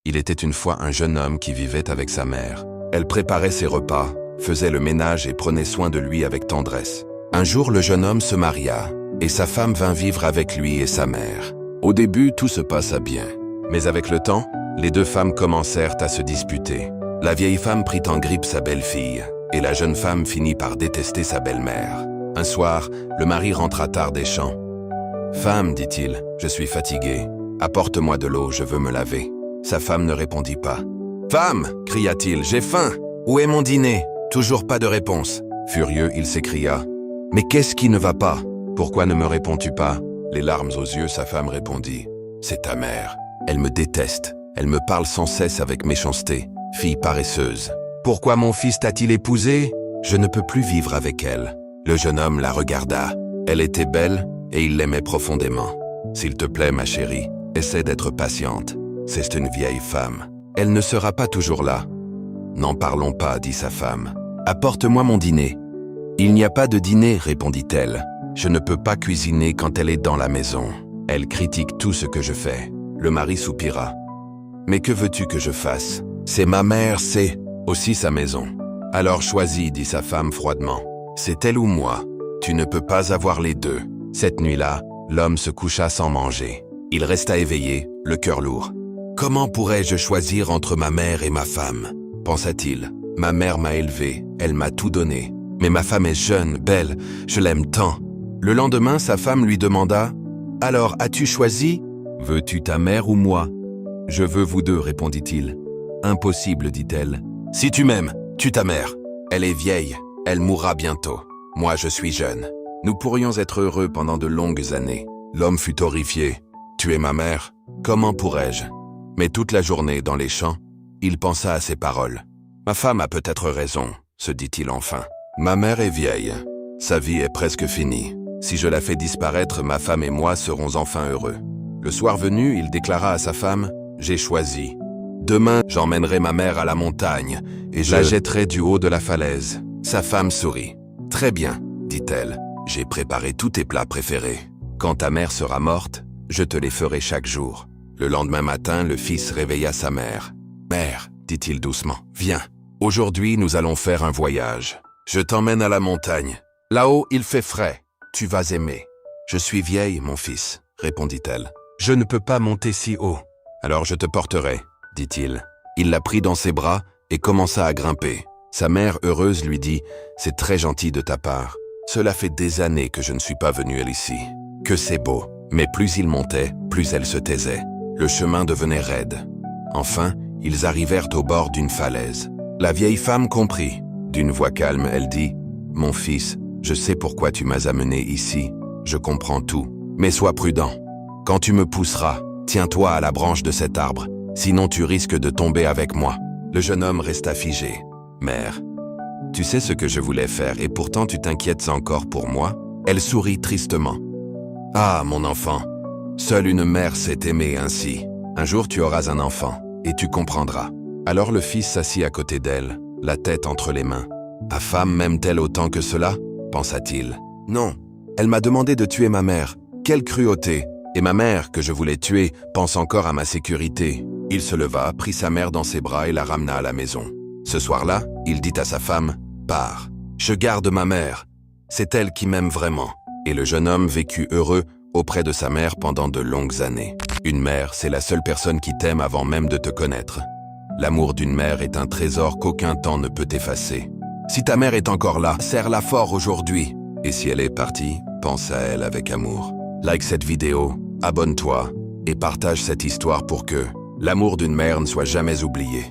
Il était une fois un jeune homme qui vivait avec sa mère. Elle préparait ses repas, faisait le ménage et prenait soin de lui avec tendresse. Un jour, le jeune homme se maria, et sa femme vint vivre avec lui et sa mère. Au début, tout se passa bien. Mais avec le temps, les deux femmes commencèrent à se disputer. La vieille femme prit en grippe sa belle-fille, et la jeune femme finit par détester sa belle-mère. Un soir, le mari rentra tard des champs. « Femme, dit-il, je suis fatigué. Apporte-moi de l'eau, je veux me laver. » Sa femme ne répondit pas. « Femme, cria-t-il, j'ai faim. Où est mon dîner ?» Toujours pas de réponse. Furieux, il s'écria. « Mais qu'est-ce qui ne va pas? Pourquoi ne me réponds-tu pas ?» Les larmes aux yeux, sa femme répondit. « C'est ta mère. Elle me déteste. Elle me parle sans cesse avec méchanceté. Fille paresseuse. Pourquoi mon fils t'a-t-il épousée? Je ne peux plus vivre avec elle. » Le jeune homme la regarda. Elle était belle et il l'aimait profondément. « S'il te plaît, ma chérie, essaie d'être patiente. C'est une vieille femme. Elle ne sera pas toujours là. »« N'en parlons pas, dit sa femme. Apporte-moi mon dîner. »« Il n'y a pas de dîner, répondit-elle. Je ne peux pas cuisiner quand elle est dans la maison. Elle critique tout ce que je fais. » Le mari soupira. « Mais que veux-tu que je fasse? C'est ma mère, c'est aussi sa maison. »« Alors choisis, dit sa femme froidement. C'est elle ou moi. Tu ne peux pas avoir les deux. » Cette nuit-là, l'homme se coucha sans manger. Il resta éveillé, le cœur lourd. « Comment pourrais-je choisir entre ma mère et ma femme ?» pensa-t-il. « Ma mère m'a élevé, elle m'a tout donné. Mais ma femme est jeune, belle, je l'aime tant. » Le lendemain, sa femme lui demanda « Alors, as-tu choisi? Veux-tu ta mère ou moi ?»« Je veux vous deux, répondit-il. »« Impossible, dit-elle. Si tu m'aimes, tue ta mère. Elle est vieille, elle mourra bientôt. Moi, je suis jeune. Nous pourrions être heureux pendant de longues années. » L'homme fut horrifié. « Tuer ma mère? Comment pourrais-je ?» Mais toute la journée, dans les champs, il pensa à ces paroles. « Ma femme a peut-être raison, se dit-il enfin. Ma mère est vieille. Sa vie est presque finie. Si je la fais disparaître, ma femme et moi serons enfin heureux. » Le soir venu, il déclara à sa femme, « J'ai choisi. Demain, j'emmènerai ma mère à la montagne et je la jetterai du haut de la falaise. » Sa femme sourit. « Très bien, dit-elle. J'ai préparé tous tes plats préférés. Quand ta mère sera morte, je te les ferai chaque jour. » Le lendemain matin, le fils réveilla sa mère. « Mère, dit-il doucement, viens. Aujourd'hui, nous allons faire un voyage. Je t'emmène à la montagne. Là-haut, il fait frais. Tu vas aimer. »« Je suis vieille, mon fils, répondit-elle. Je ne peux pas monter si haut. »« Alors je te porterai, dit-il. » Il la prit dans ses bras et commença à grimper. Sa mère, heureuse, lui dit « C'est très gentil de ta part. Cela fait des années que je ne suis pas venu ici. Que c'est beau. » Mais plus il montait, plus elle se taisait. Le chemin devenait raide. Enfin, ils arrivèrent au bord d'une falaise. La vieille femme comprit. D'une voix calme, elle dit « Mon fils, je sais pourquoi tu m'as amené ici. Je comprends tout. Mais sois prudent. Quand tu me pousseras, tiens-toi à la branche de cet arbre, sinon tu risques de tomber avec moi. » Le jeune homme resta figé. « Mère, tu sais ce que je voulais faire et pourtant tu t'inquiètes encore pour moi ?» Elle sourit tristement. « Ah, mon enfant, seule une mère sait aimer ainsi. Un jour tu auras un enfant et tu comprendras. » Alors le fils s'assit à côté d'elle, la tête entre les mains. « Ta femme m'aime-t-elle autant que cela ?» pensa-t-il. « Non, elle m'a demandé de tuer ma mère. Quelle cruauté! Et ma mère, que je voulais tuer, pense encore à ma sécurité. » Il se leva, prit sa mère dans ses bras et la ramena à la maison. Ce soir-là, il dit à sa femme « Pars, je garde ma mère. C'est elle qui m'aime vraiment. » Et le jeune homme vécut heureux auprès de sa mère pendant de longues années. Une mère, c'est la seule personne qui t'aime avant même de te connaître. L'amour d'une mère est un trésor qu'aucun temps ne peut effacer. Si ta mère est encore là, serre-la fort aujourd'hui. Et si elle est partie, pense à elle avec amour. Like cette vidéo, abonne-toi et partage cette histoire pour que l'amour d'une mère ne soit jamais oublié.